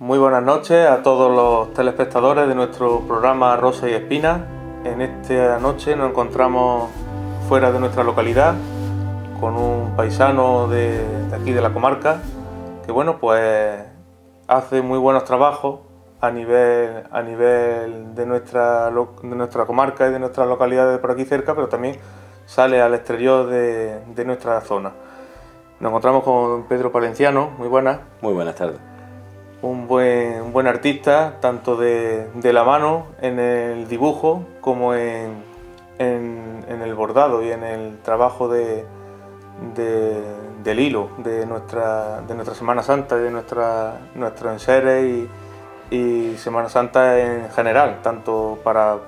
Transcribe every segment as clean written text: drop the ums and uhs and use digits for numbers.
Muy buenas noches a todos los telespectadores de nuestro programa Rosa y Espinas. En esta noche nos encontramos fuera de nuestra localidad con un paisano de aquí de la comarca que bueno, pues hace muy buenos trabajos a nivel de nuestra comarca y de nuestras localidades por aquí cerca, pero también sale al exterior de nuestra zona. Nos encontramos con Pedro Palenciano. Muy buenas. Muy buenas tardes. Un buen artista, tanto de la mano, en el dibujo, como en el bordado y en el trabajo del hilo de nuestra Semana Santa, de nuestros enseres y Semana Santa en general, tanto para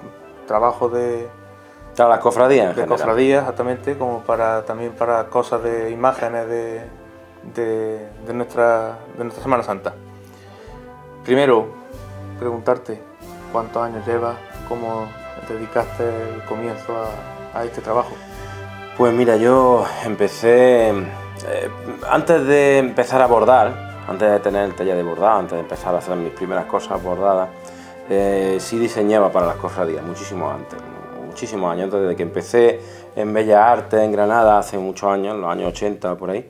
trabajo de las cofradías, exactamente, como también para cosas de imágenes de nuestra Semana Santa. Primero, preguntarte cuántos años llevas, cómo dedicaste el comienzo a este trabajo. Pues mira, yo empecé, antes de empezar a bordar, antes de tener el taller de bordado, antes de empezar a hacer mis primeras cosas bordadas, sí diseñaba para las cofradías, muchísimos años antes, desde que empecé en Bellas Artes, en Granada, hace muchos años, en los años 80 por ahí.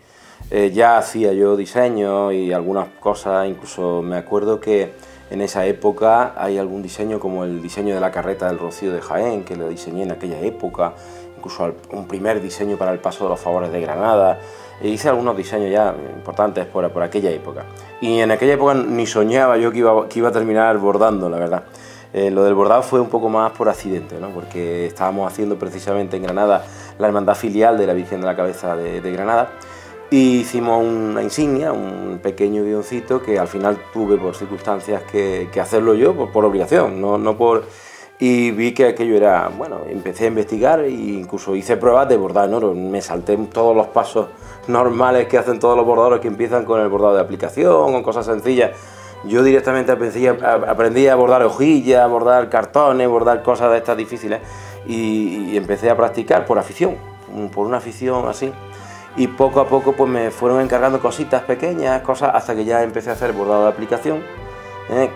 Ya hacía yo diseños y algunas cosas, incluso me acuerdo que en esa época hay algún diseño como el diseño de la carreta del Rocío de Jaén, que lo diseñé en aquella época, incluso un primer diseño para el Paso de los Favores de Granada, e hice algunos diseños ya importantes por aquella época. Y en aquella época ni soñaba yo que iba a terminar bordando, la verdad. Lo del bordado fue un poco más por accidente, ¿no? Porque estábamos haciendo precisamente en Granada la hermandad filial de la Virgen de la Cabeza de Granada, y hicimos una insignia, un pequeño guioncito que al final tuve por circunstancias que hacerlo yo, por obligación, no por... Y vi que aquello era, bueno, empecé a investigar e incluso hice pruebas de bordado en oro. Me salté todos los pasos normales que hacen todos los bordadores que empiezan con el bordado de aplicación, con cosas sencillas. Yo directamente aprendí a bordar hojillas, a bordar cartones, bordar cosas de estas difíciles y empecé a practicar por afición, por una afición así. Y poco a poco pues me fueron encargando cositas pequeñas, cosas, hasta que ya empecé a hacer bordado de aplicación,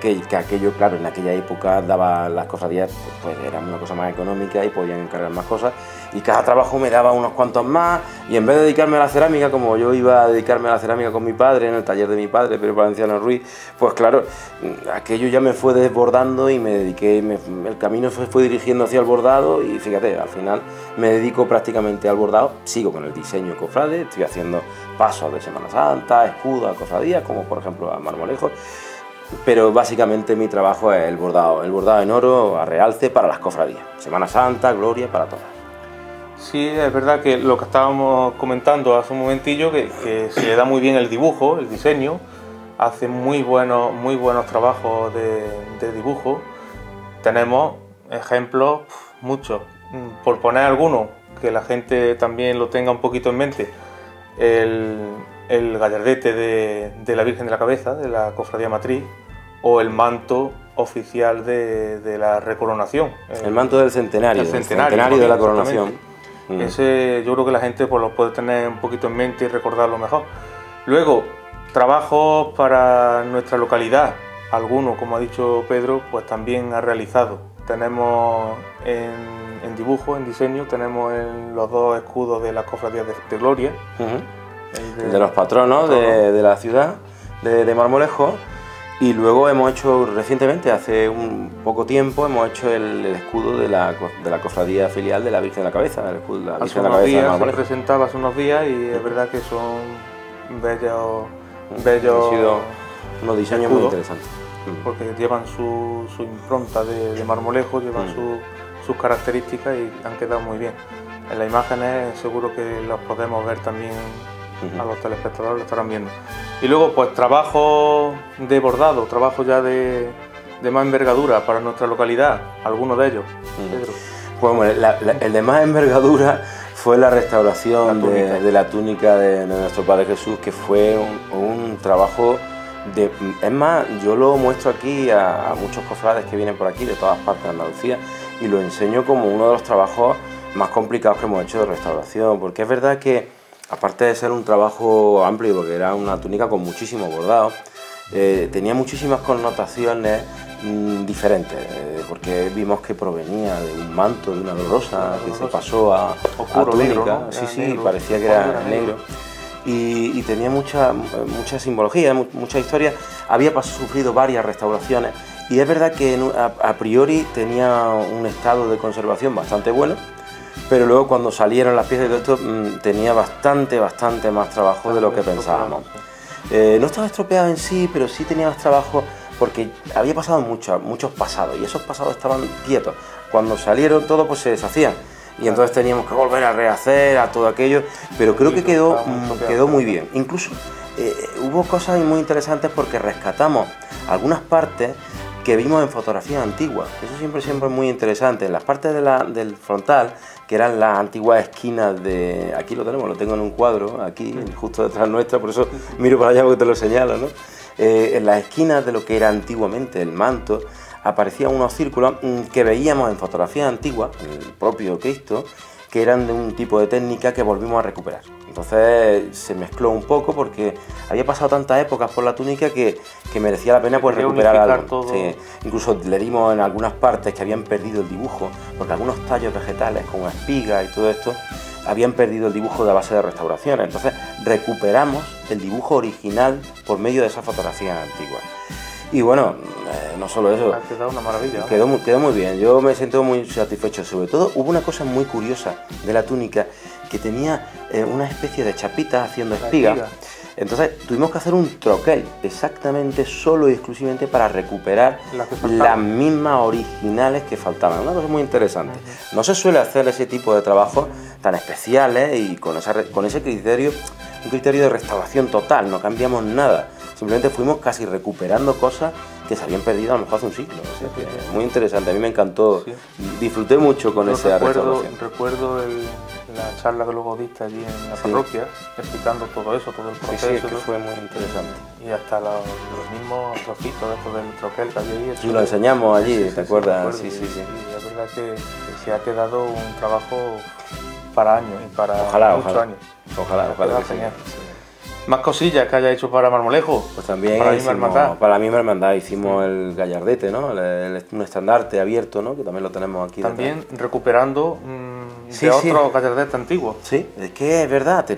que aquello, claro, en aquella época daba las cofradías, pues era una cosa más económica y podían encargar más cosas, y cada trabajo me daba unos cuantos más, y en vez de dedicarme a la cerámica, como yo iba a dedicarme a la cerámica con mi padre, en el taller de mi padre, Pedro Palenciano Ruiz, pues claro, aquello ya me fue desbordando y me dediqué, el camino fue dirigiendo hacia el bordado, y fíjate, al final me dedico prácticamente al bordado, sigo con el diseño cofrade, estoy haciendo pasos de Semana Santa, escudos a cofradías, como por ejemplo a Marmolejos, pero básicamente mi trabajo es el bordado en oro a realce para las cofradías, Semana Santa, Gloria, para todas. Sí, es verdad que lo que estábamos comentando hace un momentillo, que se le da muy bien el dibujo, el diseño, hace muy buenos trabajos de dibujo. Tenemos ejemplos muchos, por poner algunos, que la gente también lo tenga un poquito en mente, el gallardete de la Virgen de la Cabeza, de la Cofradía Matriz, o el manto oficial de la recoronación. El manto del centenario, de la coronación. Ese yo creo que la gente pues, lo puede tener un poquito en mente y recordarlo mejor. Luego, trabajos para nuestra localidad, algunos, como ha dicho Pedro, pues también ha realizado. Tenemos en dibujo, en diseño, tenemos los dos escudos de las cofradías de Gloria. El de los patronos de la ciudad, de Marmolejo. Y luego hemos hecho recientemente, hace un poco tiempo, hemos hecho el escudo de la cofradía filial de la Virgen de la Cabeza, el escudo de la Virgen de la Cabeza de Marmolejo. Se presentaba hace unos días y es verdad que son bellos. Han sido unos diseños escudos, muy interesantes. Porque llevan su impronta de Marmolejo, llevan sus características y han quedado muy bien. En las imágenes seguro que los podemos ver también. A los telespectadores lo estarán viendo. Y luego pues trabajo de bordado, trabajo ya de más envergadura para nuestra localidad, algunos de ellos. Pedro. Pues bueno, el de más envergadura fue la restauración de la túnica de nuestro Padre Jesús, que fue un trabajo es más, yo lo muestro aquí a muchos cofrades que vienen por aquí de todas partes de Andalucía y lo enseño como uno de los trabajos más complicados que hemos hecho de restauración, porque es verdad que aparte de ser un trabajo amplio, porque era una túnica con muchísimo bordado, tenía muchísimas connotaciones diferentes, porque vimos que provenía de un manto, de una dolorosa, que se pasó a túnica, negro, ¿no? Sí, negro, parecía que era negro. Y tenía mucha simbología, mucha historia. Había sufrido varias restauraciones y es verdad que a priori tenía un estado de conservación bastante bueno, pero luego cuando salieron las piezas y todo esto tenía bastante más trabajo de lo que pensábamos. No estaba estropeado en sí, pero sí tenía más trabajo porque había pasado muchos pasados y esos pasados estaban quietos. Cuando salieron todos pues se deshacían. Y entonces teníamos que volver a rehacer a todo aquello, pero creo que quedó muy bien. Incluso hubo cosas muy interesantes porque rescatamos algunas partes que vimos en fotografías antiguas. Eso siempre es muy interesante. En las partes del frontal, que eran las antiguas esquinas de... Aquí lo tenemos, lo tengo en un cuadro, aquí, justo detrás nuestra, por eso miro para allá porque te lo señalo, ¿no? En las esquinas de lo que era antiguamente el manto, aparecían unos círculos que veíamos en fotografías antiguas, el propio Cristo, que eran de un tipo de técnica que volvimos a recuperar. Entonces se mezcló un poco porque había pasado tantas épocas por la túnica que merecía la pena pues recuperar algo. Sí, incluso le dimos en algunas partes que habían perdido el dibujo, porque algunos tallos vegetales como espigas y todo esto habían perdido el dibujo de base de restauraciones. Entonces recuperamos el dibujo original por medio de esas fotografías antiguas. Y bueno, no solo eso, ha quedado una maravilla, ¿no? Quedó muy bien, yo me siento muy satisfecho. Sobre todo hubo una cosa muy curiosa de la túnica, que tenía una especie de chapita haciendo espiga. Entonces tuvimos que hacer un troquel exactamente solo y exclusivamente para recuperar las mismas originales que faltaban. Una cosa muy interesante. No se suele hacer ese tipo de trabajos tan especiales y con ese criterio, un criterio de restauración total, no cambiamos nada. Simplemente fuimos casi recuperando cosas que se habían perdido a lo mejor hace un siglo. O sea, que muy interesante, a mí me encantó, disfruté mucho con esa restauración. Recuerdo la charla que luego diste allí en la parroquia, explicando todo eso, todo el proceso. Sí, es que fue muy interesante. Y hasta los mismos trocitos del troquel que había ahí. Sí, lo enseñamos allí, ¿te acuerdas? Sí. Y es verdad que se ha quedado un trabajo para años y para muchos años. Ojalá que sí. Más cosillas que haya hecho para Marmolejo. Pues también para la misma hermandad hicimos el gallardete, ¿no? Un estandarte abierto, ¿no? Que también lo tenemos aquí. También recuperando otros gallardetes antiguos. Sí, es que es verdad,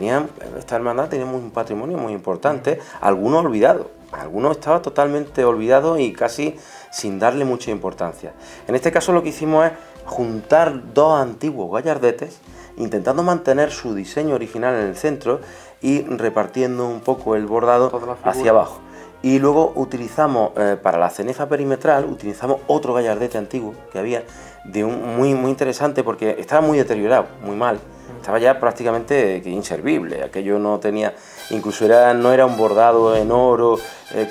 esta hermandad tenía un patrimonio muy importante, algunos olvidados. Algunos estaba totalmente olvidado y casi sin darle mucha importancia. En este caso lo que hicimos es juntar dos antiguos gallardetes, intentando mantener su diseño original en el centro y repartiendo un poco el bordado hacia abajo. Y luego utilizamos, para la cenefa perimetral, utilizamos otro gallardete antiguo que había, muy interesante porque estaba muy deteriorado, muy mal. Estaba ya prácticamente inservible, aquello no tenía, incluso no era un bordado en oro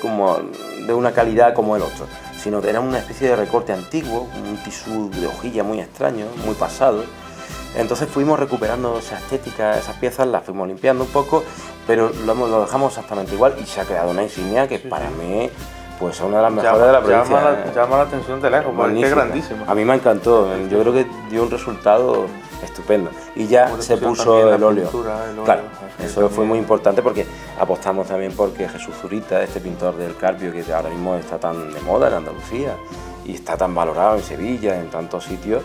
como de una calidad como el otro, sino que era una especie de recorte antiguo, un tisú de hojilla muy extraño, muy pasado. Entonces fuimos recuperando esa estética, esas piezas, las fuimos limpiando un poco, pero lo dejamos exactamente igual y se ha quedado una insignia que para mí pues es una de las mejores de la provincia. Llama la atención de lejos, porque es grandísimo. A mí me encantó, yo creo que dio un resultado estupendo. Y ya se puso el óleo. Claro, eso fue muy importante porque apostamos también porque Jesús Zurita, este pintor del Carpio que ahora mismo está tan de moda en Andalucía y está tan valorado en Sevilla, en tantos sitios,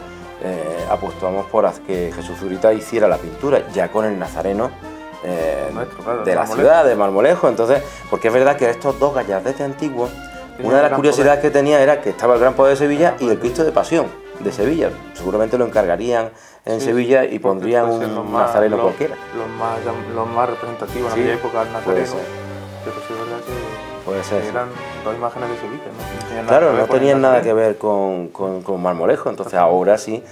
apostamos por que Jesús Zurita hiciera la pintura ya con el nazareno de la ciudad de Marmolejo. Entonces, porque es verdad que estos dos gallardetes antiguos, una de las curiosidades que tenía era que estaba el Gran Poder de Sevilla y el Cristo de Pasión de Sevilla. Seguramente lo encargarían en Sevilla y pondrían un nazareno cualquiera. Los más representativos en aquella época, el nazareno. Pero sí es verdad que puede ser, eran dos imágenes de Sevilla, ¿no? Claro, no tenían nada que ver con Marmolejo, entonces ahora sí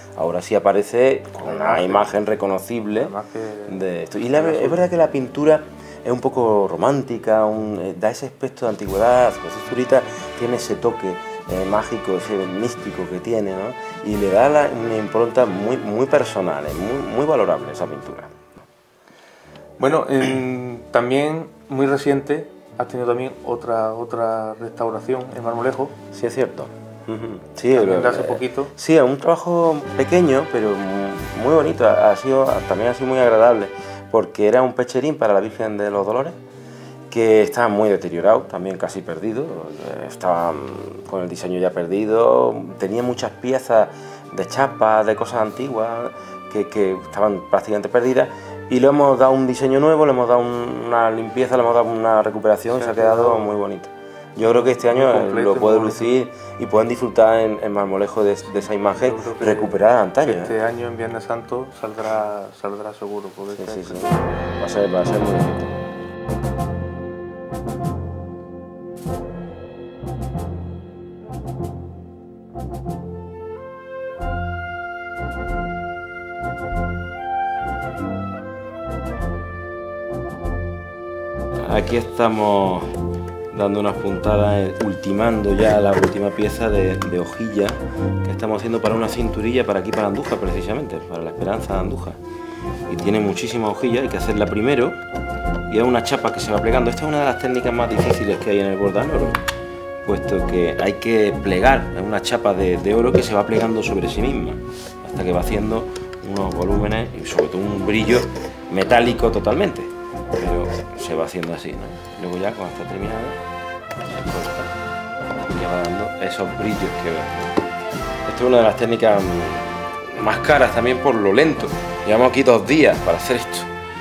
aparece una imagen reconocible de esto. Y es verdad que la pintura es un poco romántica, da ese aspecto de antigüedad. Jesús Zurita tiene ese toque mágico, ese místico que tiene, ¿no? Y le da una impronta muy personal, muy valorable esa pintura. Bueno, también muy reciente has tenido también otra restauración en Marmolejo. Sí, es cierto. Sí, de hace poquito. Sí, es un trabajo pequeño, pero muy bonito. También ha sido muy agradable, porque era un pecherín para la Virgen de los Dolores que estaban muy deteriorados, también casi perdidos, estaban con el diseño ya perdido, tenía muchas piezas de chapa, de cosas antiguas que estaban prácticamente perdidas, y le hemos dado un diseño nuevo, le hemos dado una limpieza, le hemos dado una recuperación y se ha quedado muy bonito. Yo creo que este año lo puede lucir y pueden disfrutar en Marmolejo de esa imagen recuperada de antaño. Este año en Viernes Santo saldrá seguro. Sí. Va a ser muy bonito. Aquí estamos dando unas puntadas, ultimando ya la última pieza de hojilla que estamos haciendo para una cinturilla para aquí, para Andújar precisamente, para la Esperanza de Andújar. Y tiene muchísima hojilla, hay que hacerla primero y es una chapa que se va plegando. Esta es una de las técnicas más difíciles que hay en el bordado en oro, puesto que hay que plegar, es una chapa de oro que se va plegando sobre sí misma hasta que va haciendo unos volúmenes y sobre todo un brillo metálico totalmente, pero se va haciendo así, ¿no? Luego ya cuando está terminado se corta y ya va dando esos brillos que ven. Esta es una de las técnicas más caras también por lo lento. Llevamos aquí 2 días para hacer esto,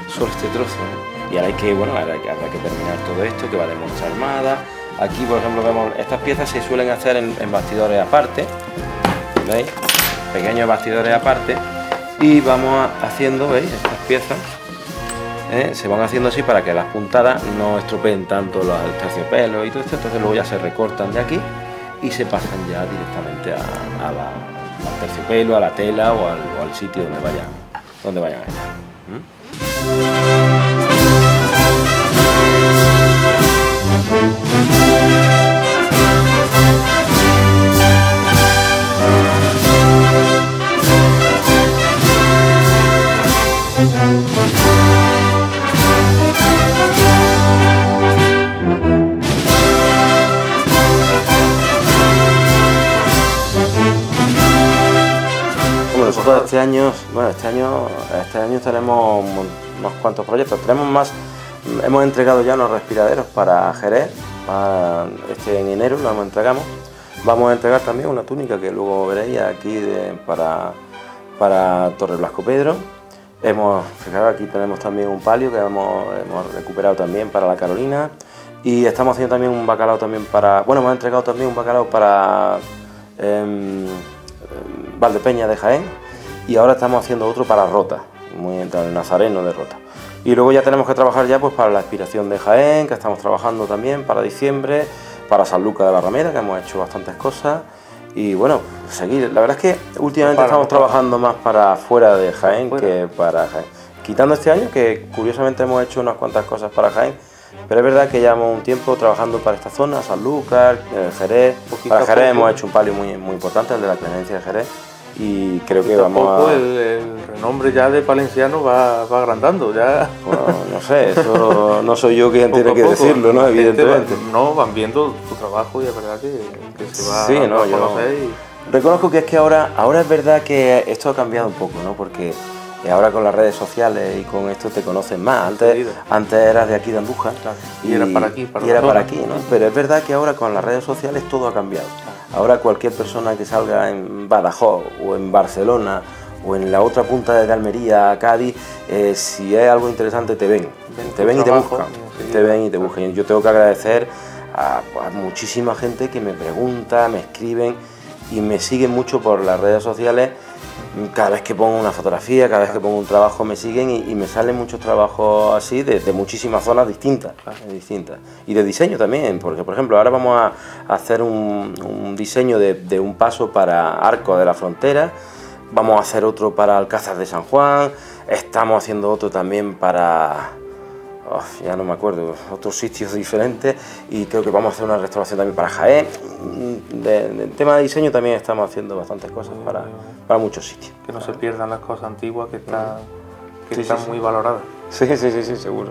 solo este trozo, ¿no? Y ahora habrá que terminar todo esto, que va de muestra armada. Aquí, por ejemplo, vemos estas piezas se suelen hacer en bastidores aparte, ¿veis? Pequeños bastidores aparte, y vamos haciendo, ¿veis? Estas piezas se van haciendo así para que las puntadas no estropeen tanto los terciopelos y todo esto. Entonces luego ya se recortan de aquí y se pasan ya directamente al terciopelo, a la tela o al sitio donde vayan a estar. Nosotros este año tenemos unos cuantos proyectos. Hemos entregado ya unos respiraderos para Jerez, en enero lo entregamos. Vamos a entregar también una túnica que luego veréis aquí para Torre Blasco Pedro. Fijaros, aquí tenemos también un palio que hemos recuperado también para la Carolina, y estamos haciendo también un bacalao también hemos entregado también un bacalao para Valdepeña de Jaén, y ahora estamos haciendo otro para Rota, el Nazareno de Rota. Y luego ya tenemos que trabajar ya pues para la Expiración de Jaén, que estamos trabajando también para diciembre, para San Lucas de Barrameda, que hemos hecho bastantes cosas. Y bueno, seguir. La verdad es que últimamente estamos trabajando más para fuera de Jaén que para Jaén. Quitando este año, que curiosamente hemos hecho unas cuantas cosas para Jaén, pero es verdad que llevamos un tiempo trabajando para esta zona, San Lucas, Jerez. Para Jerez hemos hecho un palio muy importante, el de la Clemencia de Jerez, y creo que vamos a... El renombre ya de Palenciano va agrandando, ya... Bueno, no sé, eso no soy yo quien tiene que decirlo, ¿no? Evidentemente. Van viendo tu trabajo y es verdad que se va a conocer. Reconozco que es que ahora es verdad que esto ha cambiado un poco, ¿no? Porque ahora con las redes sociales y con esto te conocen más. Antes eras de aquí de Andújar, claro, y era para aquí, ¿no? Pero es verdad que ahora con las redes sociales todo ha cambiado. Ahora cualquier persona que salga en Badajoz o en Barcelona o en la otra punta de Almería, Cádiz, si hay algo interesante te ven y te buscan. Yo tengo que agradecer a muchísima gente que me pregunta, me escriben y me siguen mucho por las redes sociales. Cada vez que pongo una fotografía, cada vez que pongo un trabajo me siguen y me salen muchos trabajos así de muchísimas zonas distintas. Y de diseño también, porque por ejemplo ahora vamos a hacer un diseño de un paso para Arco de la Frontera, vamos a hacer otro para Alcázar de San Juan, estamos haciendo otro también para... ya no me acuerdo, otros sitios diferentes, y creo que vamos a hacer una restauración también para Jaén. En tema de diseño también estamos haciendo bastantes cosas para muchos sitios. Que no se pierdan las cosas antiguas que están muy valoradas. Sí, seguro.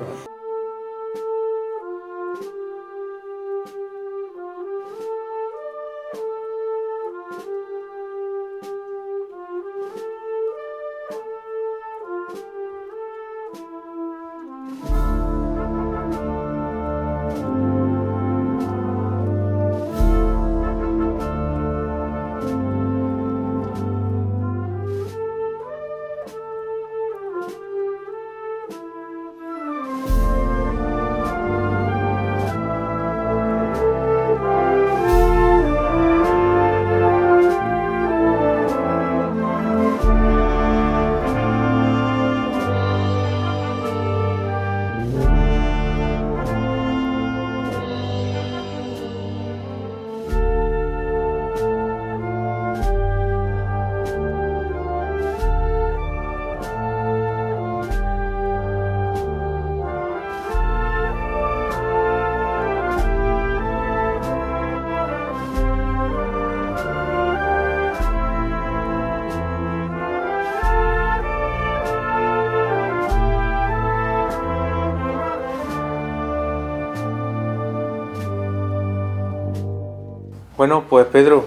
Bueno, pues Pedro,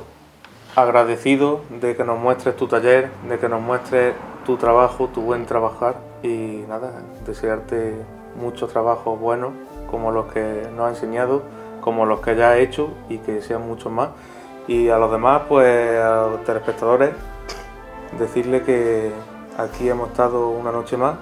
agradecido de que nos muestres tu taller, de que nos muestres tu trabajo, tu buen trabajar y nada, desearte muchos trabajos buenos como los que nos has enseñado, como los que ya has hecho y que sean muchos más. Y a los demás, pues a los telespectadores, decirle que aquí hemos estado una noche más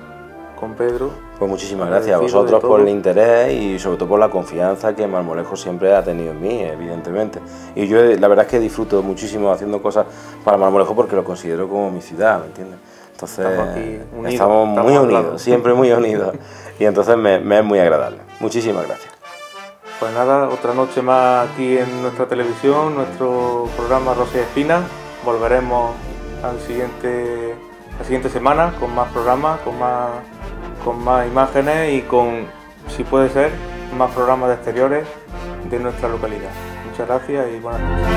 con Pedro. Pues muchísimas gracias a vosotros por el interés y sobre todo por la confianza que Marmolejo siempre ha tenido en mí, evidentemente. Y yo la verdad es que disfruto muchísimo haciendo cosas para Marmolejo porque lo considero como mi ciudad, ¿me entiendes? Entonces estamos muy unidos, siempre muy unidos. Y entonces me es muy agradable. Muchísimas gracias. Pues nada, otra noche más aquí en nuestra televisión, nuestro programa Rosa y Espina. Volveremos la siguiente semana con más programas, con más imágenes y con, si puede ser, más programas de exteriores de nuestra localidad. Muchas gracias y buenas noches.